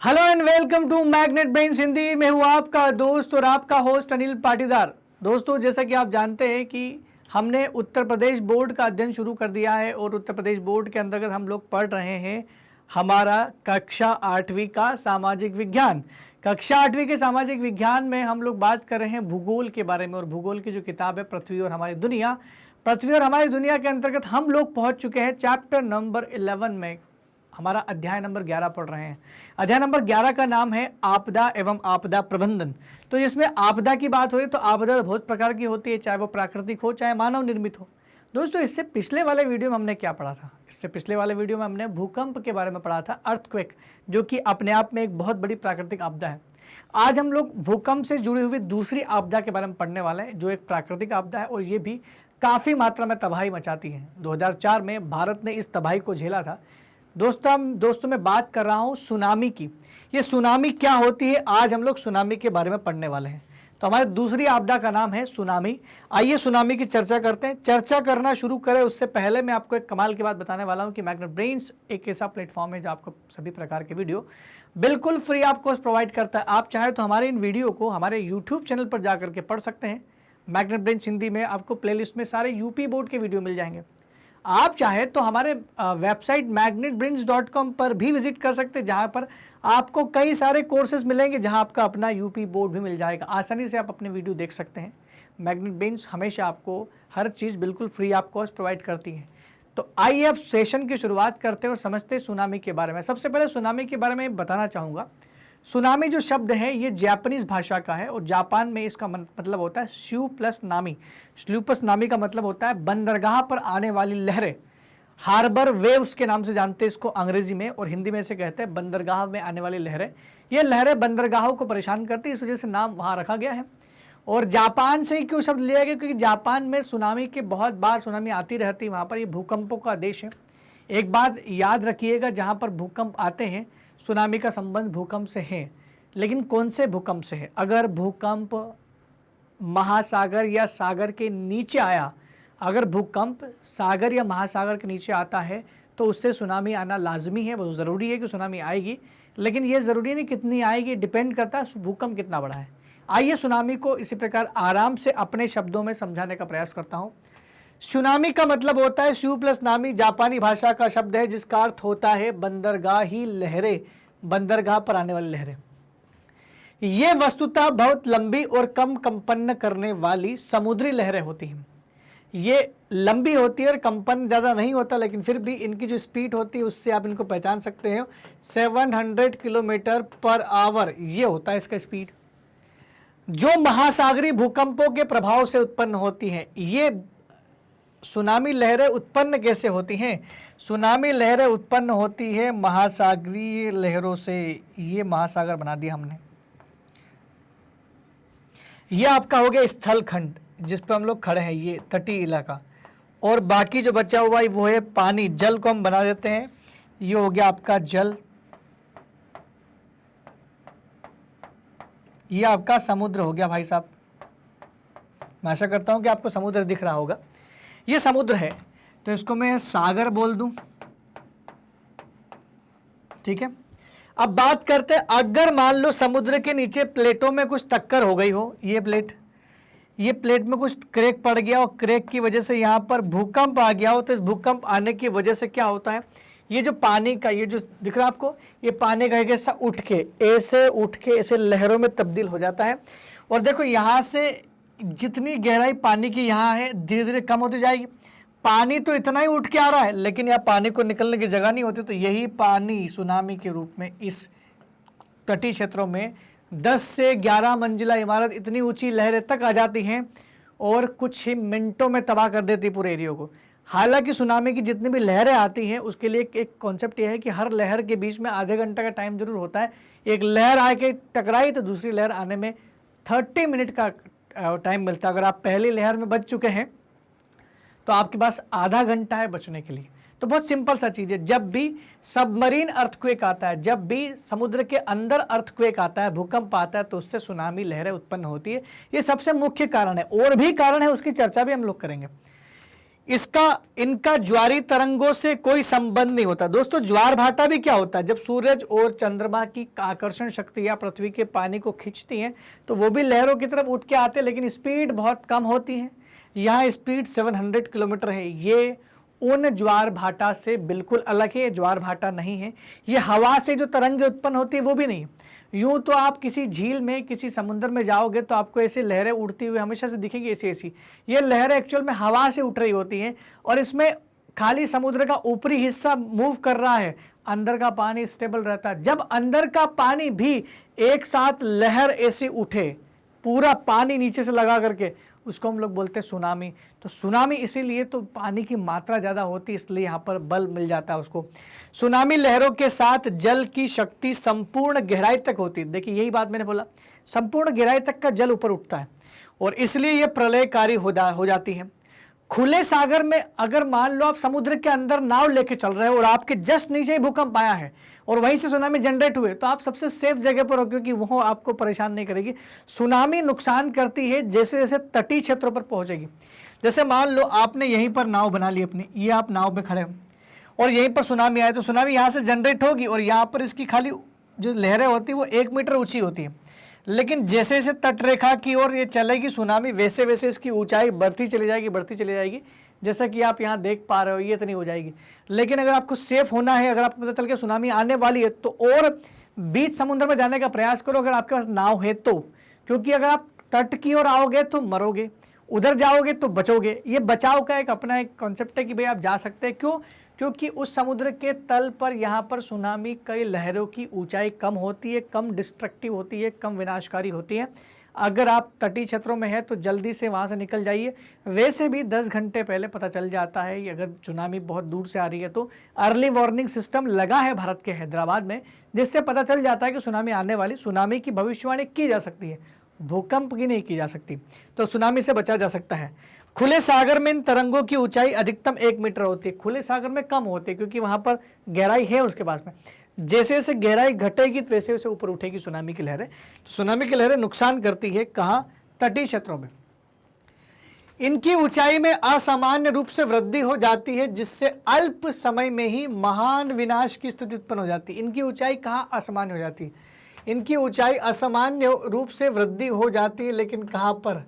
Hello and welcome to Magnet Brains Hindi. मैं हूं आपका दोस्त और आपका होस्ट अनिल पाटीदार। दोस्तों, जैसा कि आप जानते हैं कि हमने उत्तर प्रदेश बोर्ड का अध्ययन शुरू कर दिया है और उत्तर प्रदेश बोर्ड के अंतर्गत हम लोग पढ़ रहे हैं हमारा कक्षा 8वीं का सामाजिक विज्ञान। कक्षा 8वीं के सामाजिक विज्ञान में हम लोग बात कर रहे हैं भूगोल के बारे में, और भूगोल की जो किताब है पृथ्वी और हमारी दुनिया, पृथ्वी और हमारी दुनिया के अंतर्गत हम लोग पहुंच चुके हैं चैप्टर नंबर 11 में। हमारा अध्याय नंबर 11 पढ़ रहे हैं। अध्याय नंबर 11 का नाम है आपदा एवं आपदा प्रबंधन। तो इसमें आपदा की बात हो रही तो आपदा बहुत प्रकार की होती है, चाहे वो प्राकृतिक हो चाहे मानव निर्मित हो। दोस्तों, इससे पिछले वाले वीडियो में हमने क्या पढ़ा था? इससे पिछले वाले वीडियो में हमने भूकंप के बारे में पढ़ा था, अर्थक्वेक, जो कि अपने आप में एक बहुत बड़ी प्राकृतिक आपदा है। आज हम लोग भूकंप से जुड़ी हुई दूसरी आपदा के बारे में पढ़ने वाले हैं, जो एक प्राकृतिक आपदा है और ये भी काफ़ी मात्रा में तबाही मचाती है। 2004 में भारत ने इस तबाही को झेला था। दोस्तों मैं बात कर रहा हूँ सुनामी की। ये सुनामी क्या होती है, आज हम लोग सुनामी के बारे में पढ़ने वाले हैं। तो हमारी दूसरी आपदा का नाम है सुनामी। आइए सुनामी की चर्चा करते हैं। चर्चा करना शुरू करें उससे पहले मैं आपको एक कमाल की बात बताने वाला हूँ कि मैग्नेट ब्रेन्स एक ऐसा प्लेटफॉर्म है जो आपको सभी प्रकार के वीडियो बिल्कुल फ्री आपको प्रोवाइड करता है। आप चाहे तो हमारे इन वीडियो को हमारे यूट्यूब चैनल पर जा करके पढ़ सकते हैं। मैग्नेट ब्रेन्स हिंदी में आपको प्लेलिस्ट में सारे यूपी बोर्ड के वीडियो मिल जाएंगे। आप चाहे तो हमारे वेबसाइट magnetbrains.com पर भी विजिट कर सकते हैं, जहां पर आपको कई सारे कोर्सेज मिलेंगे, जहां आपका अपना यूपी बोर्ड भी मिल जाएगा। आसानी से आप अपने वीडियो देख सकते हैं। मैग्नेट ब्रेन्स हमेशा आपको हर चीज़ बिल्कुल फ्री ऑफ कॉस्ट प्रोवाइड करती है। तो आइए अब सेशन की शुरुआत करते हैं और समझते हैं सुनामी के बारे में। सबसे पहले सुनामी के बारे में बताना चाहूँगा। सुनामी जो शब्द है ये जापानीज भाषा का है और जापान में इसका मतलब होता है स्यूप्लस नामी। स्यूप्लस नामी का मतलब होता है बंदरगाह पर आने वाली लहरें। हार्बर वेव्स के नाम से जानते हैं इसको अंग्रेजी में, और हिंदी में इसे कहते हैं बंदरगाह में आने वाली लहरें। ये लहरें बंदरगाहों को परेशान करती है, इस वजह से नाम वहाँ रखा गया है। और जापान से ही क्यों शब्द लिया गया? क्योंकि जापान में सुनामी के बहुत बार सुनामी आती रहती है। वहाँ पर ये भूकंपों का देश है। एक बात याद रखिएगा, जहाँ पर भूकंप आते हैं सुनामी का संबंध भूकंप से है, लेकिन कौन से भूकंप से है? अगर भूकंप महासागर या सागर के नीचे आया, अगर भूकंप सागर या महासागर के नीचे आता है तो उससे सुनामी आना लाजमी है। वो ज़रूरी है कि सुनामी आएगी, लेकिन ये ज़रूरी नहीं कितनी आएगी, डिपेंड करता है भूकंप कितना बड़ा है। आइए सुनामी को इसी प्रकार आराम से अपने शब्दों में समझाने का प्रयास करता हूँ। सुनामी का मतलब होता है स्यू प्लस नामी, जापानी भाषा का शब्द है जिसका अर्थ होता है बंदरगाही लहरें, बंदरगाह पर आने वाली लहरें। ये वस्तुतः बहुत लंबी और कम कंपन करने वाली समुद्री लहरें होती हैं। ये लंबी होती है और कंपन ज़्यादा नहीं होता, लेकिन फिर भी इनकी जो स्पीड होती है उससे आप इनको पहचान सकते हैं। 700 किलोमीटर पर आवर ये होता है इसका स्पीड। जो महासागरी भूकंपों के प्रभाव से उत्पन्न होती हैं, ये सुनामी लहरें उत्पन्न कैसे होती हैं? सुनामी लहरें उत्पन्न होती है महासागरीय लहरों से। ये महासागर बना दिया हमने। ये आपका हो गया स्थल खंड जिस पे हम लोग खड़े हैं, ये तटीय इलाका, और बाकी जो बचा हुआ है वो है पानी, जल को हम बना देते हैं। ये हो गया आपका जल, ये आपका समुद्र हो गया। भाई साहब, मैं आशा करता हूं कि आपको समुद्र दिख रहा होगा। ये समुद्र है तो इसको मैं सागर बोल दूं, ठीक है। अब बात करते हैं, अगर मान लो समुद्र के नीचे प्लेटों में कुछ टक्कर हो गई हो, ये प्लेट में कुछ क्रैक पड़ गया और क्रैक की वजह से यहाँ पर भूकंप आ गया हो, तो इस भूकंप आने की वजह से क्या होता है? ये जो पानी का, ये जो दिख रहा है आपको, ये पानी का ऐसा उठ के ऐसे लहरों में तब्दील हो जाता है। और देखो यहाँ से जितनी गहराई पानी की यहाँ है धीरे धीरे कम होती जाएगी। पानी तो इतना ही उठ के आ रहा है, लेकिन यहाँ पानी को निकलने की जगह नहीं होती। तो यही पानी सुनामी के रूप में इस तटीय क्षेत्रों में 10 से 11 मंजिला इमारत, इतनी ऊंची लहरें तक आ जाती हैं और कुछ ही मिनटों में तबाह कर देती पूरे एरिया को। हालांकि सुनामी की जितनी भी लहरें आती हैं उसके लिए एक कॉन्सेप्ट ये है कि हर लहर के बीच में आधे घंटे का टाइम जरूर होता है। एक लहर आके टकराई तो दूसरी लहर आने में 30 मिनट का टाइम मिलता है। अगर आप पहली लहर में बच चुके हैं तो आपके पास आधा घंटा है बचने के लिए। तो बहुत सिंपल सा चीज़ है, जब भी सबमरीन अर्थक्वेक आता है, जब भी समुद्र के अंदर अर्थक्वेक आता है, भूकंप आता है, तो उससे सुनामी लहरें उत्पन्न होती है। ये सबसे मुख्य कारण है, और भी कारण है, उसकी चर्चा भी हम लोग करेंगे। इसका इनका ज्वारी तरंगों से कोई संबंध नहीं होता। दोस्तों ज्वार भाटा भी क्या होता है, जब सूरज और चंद्रमा की आकर्षण शक्ति या पृथ्वी के पानी को खींचती हैं तो वो भी लहरों की तरफ उठ के आते हैं, लेकिन स्पीड बहुत कम होती है। यहाँ स्पीड 700 किलोमीटर है। ये उन ज्वार भाटा से बिल्कुल अलग है, ज्वार भाटा नहीं है। ये हवा से जो तरंगे उत्पन्न होती है वो भी नहीं। यूं तो आप किसी झील में, किसी समुद्र में जाओगे तो आपको ऐसी लहरें उड़ती हुई हमेशा से दिखेंगी, ऐसी ऐसी। ये लहरें एक्चुअल में हवा से उठ रही होती हैं और इसमें खाली समुद्र का ऊपरी हिस्सा मूव कर रहा है, अंदर का पानी स्टेबल रहता है। जब अंदर का पानी भी एक साथ लहर ऐसी उठे, पूरा पानी नीचे से लगा करके, उसको हम लोग बोलते हैं सुनामी। तो सुनामी इसीलिए तो पानी की मात्रा ज़्यादा होती है, इसलिए यहाँ पर बल मिल जाता है उसको। सुनामी लहरों के साथ जल की शक्ति संपूर्ण गहराई तक होती है। देखिए यही बात मैंने बोला, संपूर्ण गहराई तक का जल ऊपर उठता है और इसलिए ये प्रलयकारी हो जाती है। खुले सागर में अगर मान लो आप समुद्र के अंदर नाव लेके चल रहे हो और आपके जस्ट नीचे ही भूकंप आया है और वहीं से सुनामी जनरेट हुए, तो आप सबसे सेफ जगह पर हो, क्योंकि वो आपको परेशान नहीं करेगी। सुनामी नुकसान करती है जैसे जैसे तटीय क्षेत्रों पर पहुंचेगी। जैसे मान लो आपने यहीं पर नाव बना ली अपनी, ये आप नाव पे खड़े हो और यहीं पर सुनामी आए, तो सुनामी यहाँ से जनरेट होगी और यहाँ पर इसकी खाली जो लहरें होती है वो 1 मीटर ऊंची होती है। लेकिन जैसे जैसे तटरेखा की ओर ये चलेगी सुनामी, वैसे वैसे इसकी ऊंचाई बढ़ती चली जाएगी। जैसा कि आप यहाँ देख पा रहे हो, ये इतनी हो जाएगी। लेकिन अगर आपको सेफ होना है, अगर आपको पता चल के सुनामी आने वाली है, तो और बीच समुद्र में जाने का प्रयास करो अगर आपके पास नाव है तो, क्योंकि अगर आप तट की ओर आओगे तो मरोगे, उधर जाओगे तो बचोगे। ये बचाव का एक अपना एक कॉन्सेप्ट है कि भाई आप जा सकते हैं। क्यों? क्योंकि उस समुद्र के तल पर यहाँ पर सुनामी कई लहरों की ऊंचाई कम होती है, कम डिस्ट्रक्टिव होती है, कम विनाशकारी होती है। अगर आप तटीय क्षेत्रों में है तो जल्दी से वहाँ से निकल जाइए। वैसे भी 10 घंटे पहले पता चल जाता है कि अगर सुनामी बहुत दूर से आ रही है तो अर्ली वार्निंग सिस्टम लगा है भारत के हैदराबाद में, जिससे पता चल जाता है कि सुनामी आने वाली। सुनामी की भविष्यवाणी की जा सकती है, भूकंप की नहीं की जा सकती, तो सुनामी से बचा जा सकता है। खुले सागर में इन तरंगों की ऊंचाई अधिकतम 1 मीटर होती है। खुले सागर में कम होती है क्योंकि वहां पर गहराई है उसके पास में। जैसे जैसे गहराई घटेगी तो वैसे वैसे ऊपर उठेगी सुनामी की लहरें। तो सुनामी की लहरें नुकसान करती है कहाँ? तटीय क्षेत्रों में। इनकी ऊंचाई में असामान्य रूप से वृद्धि हो जाती है, जिससे अल्प समय में ही महान विनाश की स्थिति उत्पन्न हो जाती है। इनकी ऊंचाई कहाँ असामान्य हो जाती है? इनकी ऊंचाई असामान्य रूप से वृद्धि हो जाती है, लेकिन कहाँ पर?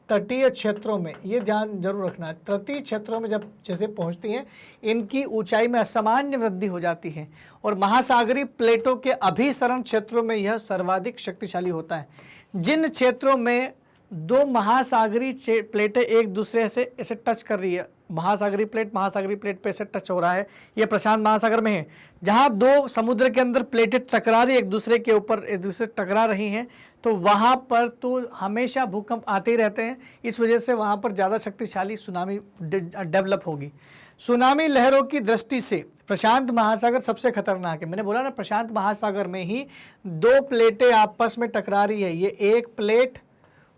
तटीय क्षेत्रों में। ये ध्यान जरूर रखना, तटीय क्षेत्रों में जब जैसे पहुंचती हैं इनकी ऊंचाई में असामान्य वृद्धि हो जाती है और महासागरीय प्लेटों के अभिसरण क्षेत्रों में यह सर्वाधिक शक्तिशाली होता है। जिन क्षेत्रों में 2 महासागरीय प्लेटें एक दूसरे से ऐसे टच कर रही है, महासागरीय प्लेट पे ऐसे टच हो रहा है, ये प्रशांत महासागर में है। जहाँ 2 समुद्र के अंदर प्लेटें टकरा रही एक दूसरे के ऊपर, एक दूसरे टकरा रही हैं, तो वहाँ पर तो हमेशा भूकंप आते ही रहते हैं। इस वजह से वहाँ पर ज़्यादा शक्तिशाली सुनामी डेवलप होगी। सुनामी लहरों की दृष्टि से प्रशांत महासागर सबसे खतरनाक है। मैंने बोला ना, प्रशांत महासागर में ही 2 प्लेटें आपस में टकरा रही है। ये एक प्लेट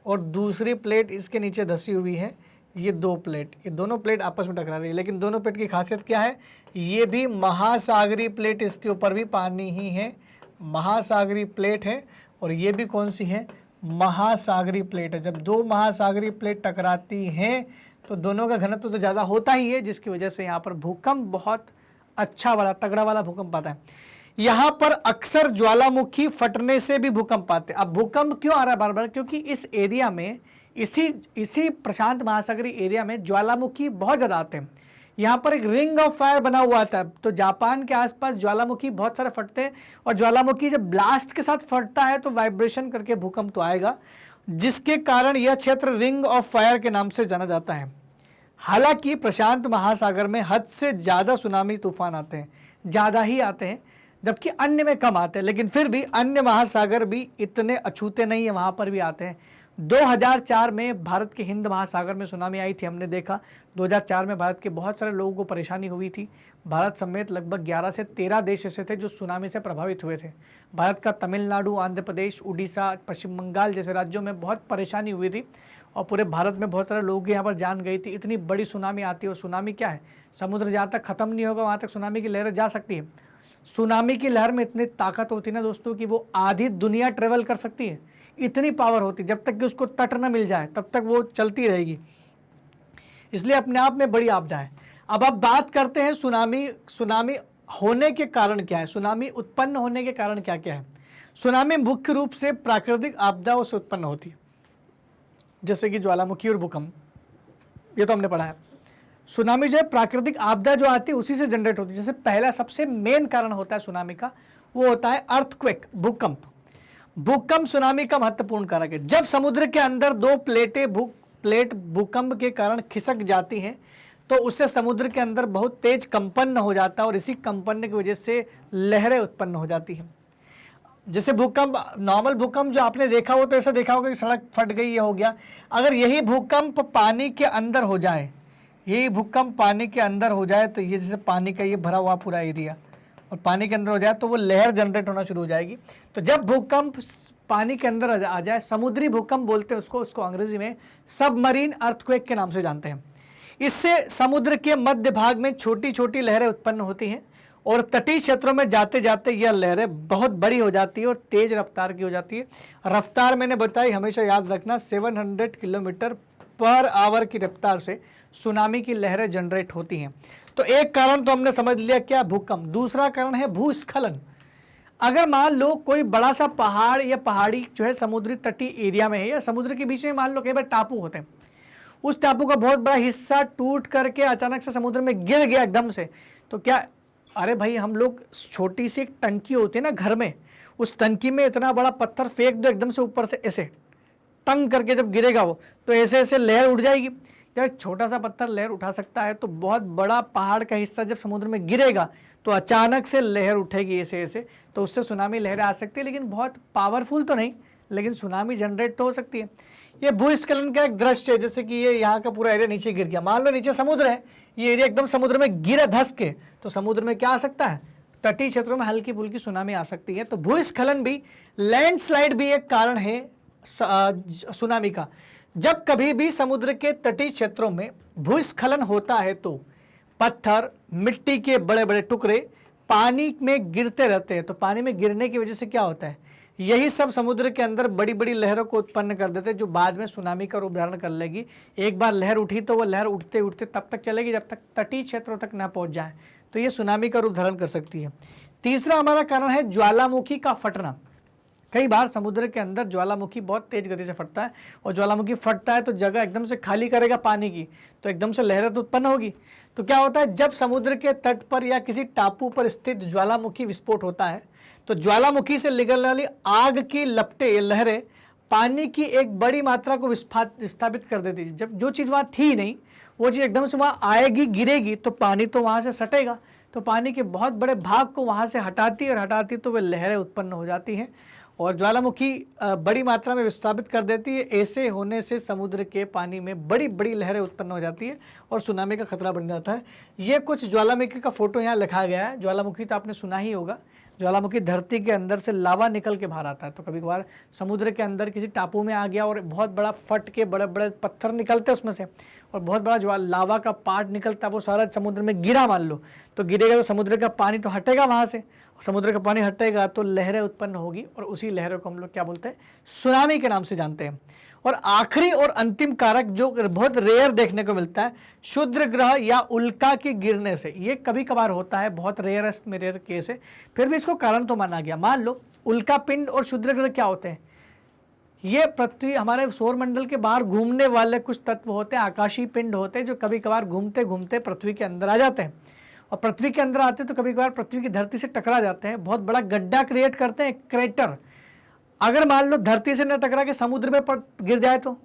और दूसरी प्लेट इसके नीचे धसी हुई है, ये 2 प्लेट, ये दोनों प्लेट आपस में टकरा रही है। लेकिन दोनों प्लेट की खासियत क्या है? ये भी महासागरीय प्लेट, इसके ऊपर भी पानी ही है, महासागरीय प्लेट है। और ये भी कौन सी है? महासागरीय प्लेट है। जब 2 महासागरीय प्लेट टकराती हैं तो दोनों का घनत्व तो ज़्यादा होता ही है, जिसकी वजह से यहाँ पर भूकंप बहुत अच्छा वाला, तगड़ा वाला भूकंप आता है। यहाँ पर अक्सर ज्वालामुखी फटने से भी भूकंप आते हैं। अब भूकंप क्यों आ रहा है बार बार? क्योंकि इस एरिया में, इसी प्रशांत महासागरीय एरिया में ज्वालामुखी बहुत ज़्यादा आते हैं। यहाँ पर एक रिंग ऑफ फायर बना हुआ था, तो जापान के आसपास ज्वालामुखी बहुत सारे फटते हैं और ज्वालामुखी जब ब्लास्ट के साथ फटता है तो वाइब्रेशन करके भूकंप तो आएगा, जिसके कारण यह क्षेत्र रिंग ऑफ फायर के नाम से जाना जाता है। हालांकि प्रशांत महासागर में हद से ज़्यादा सुनामी तूफान आते हैं, ज़्यादा ही आते हैं, जबकि अन्य में कम आते हैं। लेकिन फिर भी अन्य महासागर भी इतने अछूते नहीं है, वहाँ पर भी आते हैं। 2004 में भारत के हिंद महासागर में सुनामी आई थी, हमने देखा 2004 में भारत के बहुत सारे लोगों को परेशानी हुई थी। भारत समेत लगभग 11 से 13 देश ऐसे थे जो सुनामी से प्रभावित हुए थे। भारत का तमिलनाडु, आंध्र प्रदेश, उड़ीसा, पश्चिम बंगाल जैसे राज्यों में बहुत परेशानी हुई थी और पूरे भारत में बहुत सारे लोगों की यहाँ पर जान गई थी। इतनी बड़ी सुनामी आती है और सुनामी क्या है? समुद्र जहाँ तक ख़त्म नहीं होगा वहाँ तक सुनामी की लहरें जा सकती है। सुनामी की लहर में इतनी ताकत होती है ना दोस्तों कि वो आधी दुनिया ट्रेवल कर सकती है, इतनी पावर होती है। जब तक कि उसको तट न मिल जाए तब तक वो चलती रहेगी। इसलिए अपने आप में बड़ी आपदा है। अब आप बात करते हैं सुनामी होने के कारण क्या है, सुनामी उत्पन्न होने के कारण क्या क्या है। सुनामी मुख्य रूप से प्राकृतिक आपदाओं से उत्पन्न होती है, जैसे कि ज्वालामुखी और भूकंप, ये तो हमने पढ़ा है। सुनामी जो है प्राकृतिक आपदा जो आती है उसी से जनरेट होती है। जैसे पहला सबसे मेन कारण होता है सुनामी का, वो होता है अर्थक्वेक, भूकंप। भूकंप सुनामी का महत्वपूर्ण कारक है। जब समुद्र के अंदर दो प्लेट भूकंप के कारण खिसक जाती हैं तो उससे समुद्र के अंदर बहुत तेज कंपन हो जाता है और इसी कंपन की वजह से लहरें उत्पन्न हो जाती हैं। जैसे भूकंप, नॉर्मल भूकंप जो आपने देखा हो तो ऐसा देखा होगा कि सड़क फट गई, ये हो गया। अगर यही भूकंप पानी के अंदर हो जाए, यही भूकंप पानी के अंदर हो जाए तो ये जैसे पानी का ये भरा हुआ पूरा एरिया और पानी के अंदर हो जाए तो वो लहर जनरेट होना शुरू हो जाएगी। तो जब भूकंप पानी के अंदर आ जाए, समुद्री भूकंप बोलते हैं उसको अंग्रेजी में सबमरीन अर्थक्वेक के नाम से जानते हैं। इससे समुद्र के मध्य भाग में छोटी छोटी लहरें उत्पन्न होती हैं और तटीय क्षेत्रों में जाते जाते यह लहरें बहुत बड़ी हो जाती है और तेज रफ्तार की हो जाती है। रफ्तार मैंने बताई, हमेशा याद रखना, 700 किलोमीटर पर आवर की रफ्तार से सुनामी की लहरें जनरेट होती हैं। तो एक कारण तो हमने समझ लिया क्या, भूकंप। दूसरा कारण है भूस्खलन। अगर मान लो कोई बड़ा सा पहाड़ या पहाड़ी जो है समुद्री तटीय एरिया में है या समुद्र के बीच में मान लो कई बार टापू होते हैं, उस टापू का बहुत बड़ा हिस्सा टूट करके अचानक से समुद्र में गिर गया एकदम से, तो क्या, अरे भाई हम लोग छोटी सी एक टंकी होती है ना घर में, उस टंकी में इतना बड़ा पत्थर फेंक दो एकदम से ऊपर से, ऐसे टंग करके जब गिरेगा वो तो ऐसे ऐसे लहर उठ जाएगी। जब छोटा सा पत्थर लहर उठा सकता है तो बहुत बड़ा पहाड़ का हिस्सा जब समुद्र में गिरेगा तो अचानक से लहर उठेगी ऐसे ऐसे, तो उससे सुनामी लहरें आ सकती है, लेकिन बहुत पावरफुल तो नहीं, लेकिन सुनामी जनरेट तो हो सकती है। ये भूस्खलन का एक दृश्य है, जैसे कि ये यहाँ का पूरा एरिया नीचे गिर गया, मान लो नीचे समुद्र है, ये एरिया एकदम समुद्र में गिरा धस के, तो समुद्र में क्या आ सकता है, तटीय क्षेत्रों में हल्की फुल्की सुनामी आ सकती है। तो भूस्खलन भी, लैंडस्लाइड भी एक कारण है सुनामी का। जब कभी भी समुद्र के तटीय क्षेत्रों में भूस्खलन होता है तो पत्थर, मिट्टी के बड़े बड़े टुकड़े पानी में गिरते रहते हैं। तो पानी में गिरने की वजह से क्या होता है, यही सब समुद्र के अंदर बड़ी बड़ी लहरों को उत्पन्न कर देते हैं, जो बाद में सुनामी का रूप धारण कर लेगी। एक बार लहर उठी तो वो लहर उठते उठते तब तक चलेगी जब तक तटीय क्षेत्रों तक ना पहुंच जाए, तो ये सुनामी का रूप धारण कर सकती है। तीसरा हमारा कारण है ज्वालामुखी का फटना। कई बार समुद्र के अंदर ज्वालामुखी बहुत तेज गति से फटता है और ज्वालामुखी फटता है तो जगह एकदम से खाली करेगा पानी की, तो एकदम से लहरें तो उत्पन्न होगी। तो क्या होता है, जब समुद्र के तट पर या किसी टापू पर स्थित ज्वालामुखी विस्फोट होता है तो ज्वालामुखी से निकलने वाली आग की लपटें, लहरें पानी की एक बड़ी मात्रा को विस्थापित कर देती है। जब जो चीज़ वहाँ थी नहीं वो चीज़ एकदम से वहाँ आएगी, गिरेगी, तो पानी तो वहाँ से सटेगा, तो पानी के बहुत बड़े भाग को वहाँ से हटाती है और हटाती तो वे लहरें उत्पन्न हो जाती हैं और ज्वालामुखी बड़ी मात्रा में विस्थापित कर देती है। ऐसे होने से समुद्र के पानी में बड़ी बड़ी लहरें उत्पन्न हो जाती है और सुनामी का खतरा बन जाता है। ये कुछ ज्वालामुखी का फोटो यहाँ लिखा गया है। ज्वालामुखी तो आपने सुना ही होगा, ज्वालामुखी धरती के अंदर से लावा निकल के बाहर आता है। तो कभी कभार समुद्र के अंदर किसी टापू में आ गया और बहुत बड़ा फट के बड़े बड़े पत्थर निकलते हैं उसमें से और बहुत बड़ा लावा का पार्ट निकलता है, वो सारा समुद्र में गिरा मान लो, तो गिरेगा तो समुद्र का पानी तो हटेगा वहाँ से, समुद्र का पानी हटेगा तो लहरें उत्पन्न होगी और उसी लहरों को हम लोग क्या बोलते हैं, सुनामी के नाम से जानते हैं। और आखिरी और अंतिम कारक जो बहुत रेयर देखने को मिलता है, क्षुद्र ग्रह या उल्का के गिरने से। ये कभी कभार होता है, बहुत रेयरेस्ट में रेयर केस है, फिर भी इसको कारण तो माना गया। मान लो उल्का पिंड और क्षुद्र ग्रह क्या होते हैं, ये पृथ्वी, हमारे सौरमंडल के बाहर घूमने वाले कुछ तत्व होते हैं, आकाशीय पिंड होते हैं, जो कभी कभार घूमते घूमते पृथ्वी के अंदर आ जाते हैं और पृथ्वी के अंदर आते हैं तो कभी कभार पृथ्वी की धरती से टकरा जाते हैं, बहुत बड़ा गड्ढा क्रिएट करते हैं, क्रेटर। अगर मान लो धरती से न टकरा के समुद्र में गिर जाए तो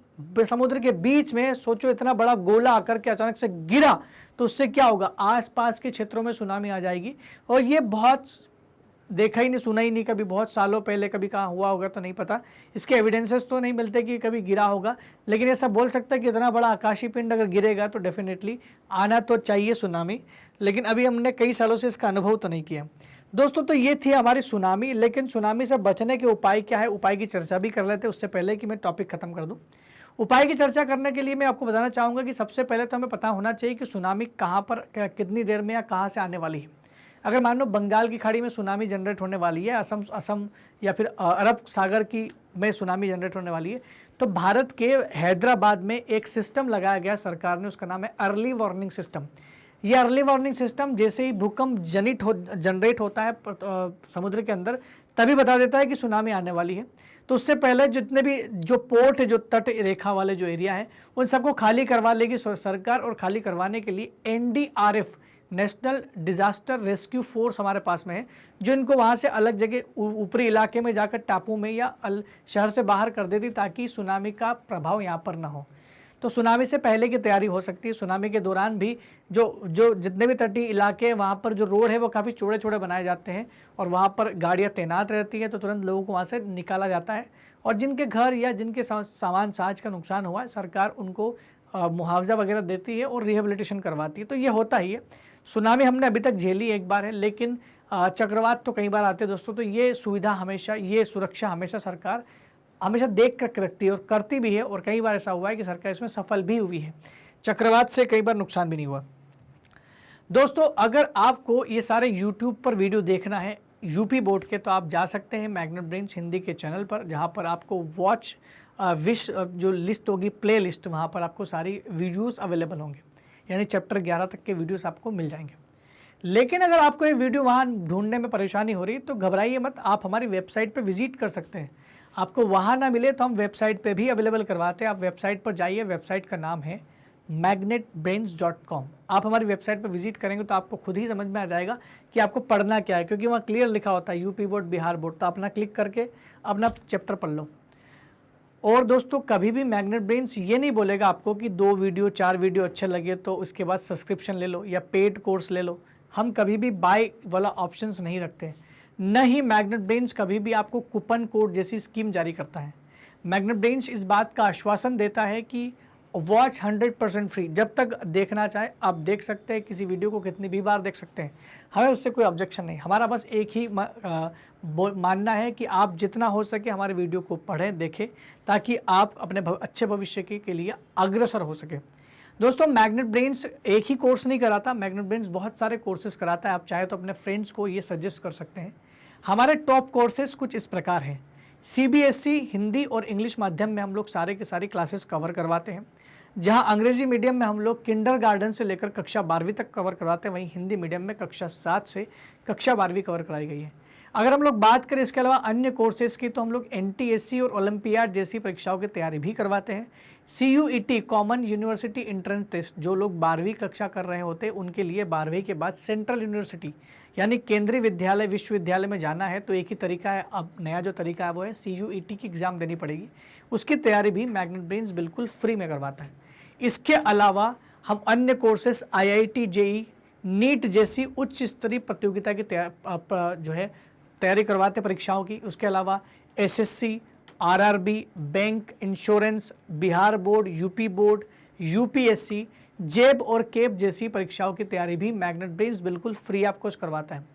समुद्र के बीच में सोचो इतना बड़ा गोला आकर के अचानक से गिरा तो उससे क्या होगा, आसपास के क्षेत्रों में सुनामी आ जाएगी। और ये बहुत देखा ही नहीं, सुना ही नहीं कभी, बहुत सालों पहले कभी कहाँ हुआ होगा तो नहीं पता, इसके एविडेंसेस तो नहीं मिलते कि कभी गिरा होगा, लेकिन ऐसा बोल सकता है कि इतना बड़ा आकाशीय पिंड अगर गिरेगा तो डेफिनेटली आना तो चाहिए सुनामी, लेकिन अभी हमने कई सालों से इसका अनुभव तो नहीं किया। दोस्तों तो ये थी हमारी सुनामी, लेकिन सुनामी से बचने के उपाय क्या है, उपाय की चर्चा भी कर लेते हैं उससे पहले कि मैं टॉपिक खत्म कर दूं। उपाय की चर्चा करने के लिए मैं आपको बताना चाहूँगा कि सबसे पहले तो हमें पता होना चाहिए कि सुनामी कहाँ पर, कितनी देर में या कहाँ से आने वाली है। अगर मान लो बंगाल की खाड़ी में सुनामी जनरेट होने वाली है, असम या फिर अरब सागर की में सुनामी जनरेट होने वाली है, तो भारत के हैदराबाद में एक सिस्टम लगाया गया सरकार ने, उसका नाम है अर्ली वार्निंग सिस्टम। ये अर्ली वार्निंग सिस्टम जैसे ही भूकंप जनरेट होता है समुद्र के अंदर, तभी बता देता है कि सुनामी आने वाली है। तो उससे पहले जितने भी जो पोर्ट है, जो तट रेखा वाले जो एरिया है, उन सबको खाली करवा लेगी सरकार। और खाली करवाने के लिए NDRF, national disaster rescue force हमारे पास में है, जो इनको वहाँ से अलग जगह ऊपरी इलाके में जाकर टापू में या शहर से बाहर कर देती, ताकि सुनामी का प्रभाव यहाँ पर ना हो। तो सुनामी से पहले की तैयारी हो सकती है। सुनामी के दौरान भी जो जितने भी तटीय इलाके हैं, वहाँ पर जो रोड है वो काफ़ी चौड़े चौड़े बनाए जाते हैं और वहाँ पर गाड़ियाँ तैनात रहती है, तो तुरंत लोगों को वहाँ से निकाला जाता है। और जिनके घर या जिनके सामान साज का नुकसान हुआ है, सरकार उनको मुआवजा वगैरह देती है और रिहेबिलिटेशन करवाती है। तो ये होता ही है। सुनामी हमने अभी तक झेली एक बार है, लेकिन चक्रवात तो कई बार आते हैं दोस्तों। तो ये सुविधा हमेशा, ये सुरक्षा हमेशा सरकार हमेशा देख कर रखती है और करती भी है। और कई बार ऐसा हुआ है कि सरकार इसमें सफल भी हुई है, चक्रवात से कई बार नुकसान भी नहीं हुआ। दोस्तों, अगर आपको ये सारे यूट्यूब पर वीडियो देखना है यूपी बोर्ड के, तो आप जा सकते हैं मैग्नेट ब्रेन्स हिंदी के चैनल पर, जहाँ पर आपको वॉच विश जो लिस्ट होगी, प्ले लिस्ट, वहाँ पर आपको सारी वीडियोस अवेलेबल होंगे, यानी चैप्टर 11 तक के वीडियोस आपको मिल जाएंगे। लेकिन अगर आपको ये वीडियो वहाँ ढूंढने में परेशानी हो रही है, तो घबराइए मत, आप हमारी वेबसाइट पर विजिट कर सकते हैं। आपको वहाँ ना मिले तो हम वेबसाइट पे भी अवेलेबल करवाते हैं। आप वेबसाइट पर जाइए, वेबसाइट का नाम है magnetbrains.com। आप हमारी वेबसाइट पर विजिट करेंगे तो आपको खुद ही समझ में आ जाएगा कि आपको पढ़ना क्या है, क्योंकि वहाँ क्लियर लिखा होता है यूपी बोर्ड, बिहार बोर्ड। तो अपना क्लिक करके अपना चैप्टर पढ़ लो। और दोस्तों, कभी भी मैग्नेट ब्रेन्स ये नहीं बोलेगा आपको कि 2 वीडियो 4 वीडियो अच्छे लगे तो उसके बाद सब्सक्रिप्शन ले लो या पेड कोर्स ले लो। हम कभी भी बाय वाला ऑप्शंस नहीं रखते, न ही मैग्नेट ब्रेन्स कभी भी आपको कूपन कोड जैसी स्कीम जारी करता है। मैग्नेट ब्रेन्स इस बात का आश्वासन देता है कि वॉच 100% फ्री, जब तक देखना चाहे आप देख सकते हैं, किसी वीडियो को कितनी भी बार देख सकते हैं, हमें उससे कोई ऑब्जेक्शन नहीं। हमारा बस एक ही मानना है कि आप जितना हो सके हमारे वीडियो को पढ़ें, देखें, ताकि आप अपने अच्छे भविष्य के लिए अग्रसर हो सके। दोस्तों, मैग्नेट ब्रेन्स एक ही कोर्स नहीं कराता, मैग्नेट ब्रेन्स बहुत सारे कोर्सेज कराता है। आप चाहे तो अपने फ्रेंड्स को ये सजेस्ट कर सकते हैं। हमारे टॉप कोर्सेज कुछ इस प्रकार हैं। CBSE हिंदी और इंग्लिश माध्यम में हम लोग सारे के सारी क्लासेस कवर करवाते हैं। जहां अंग्रेजी मीडियम में हम लोग किंडरगार्टन से लेकर कक्षा 12वीं तक कवर करवाते हैं, वहीं हिंदी मीडियम में कक्षा 7 से कक्षा 12वीं कवर कराई गई है। अगर हम लोग बात करें इसके अलावा अन्य कोर्सेज की, तो हम लोग NTSC और ओलंपियाड जैसी परीक्षाओं की तैयारी भी करवाते हैं। CUET common university entrance test, जो लोग 12वीं कक्षा कर रहे होते हैं उनके लिए 12वीं के बाद सेंट्रल यूनिवर्सिटी यानी केंद्रीय विद्यालय, विश्वविद्यालय में जाना है, तो एक ही तरीका है। अब नया जो तरीका है वो है CUET की एग्ज़ाम देनी पड़ेगी। उसकी तैयारी भी मैग्नेट ब्रेन्स बिल्कुल फ्री में करवाता है। इसके अलावा हम अन्य कोर्सेस IIT JEE नीट जैसी उच्च स्तरीय प्रतियोगिता की तैयारी करवाते परीक्षाओं की। उसके अलावा SSC, RRB, bank, insurance, Bihar board, UP board, UPSC, जेब और केब जैसी परीक्षाओं की तैयारी भी मैग्नेट ब्रेन्स बिल्कुल फ्री आपको करवाता है।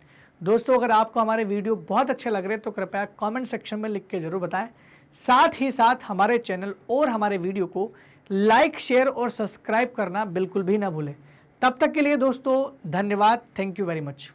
दोस्तों, अगर आपको हमारे वीडियो बहुत अच्छे लग रहे हैं तो कृपया कमेंट सेक्शन में लिख के ज़रूर बताएं। साथ ही साथ हमारे चैनल और हमारे वीडियो को लाइक, शेयर और सब्सक्राइब करना बिल्कुल भी ना भूलें। तब तक के लिए दोस्तों धन्यवाद। Thank you very much.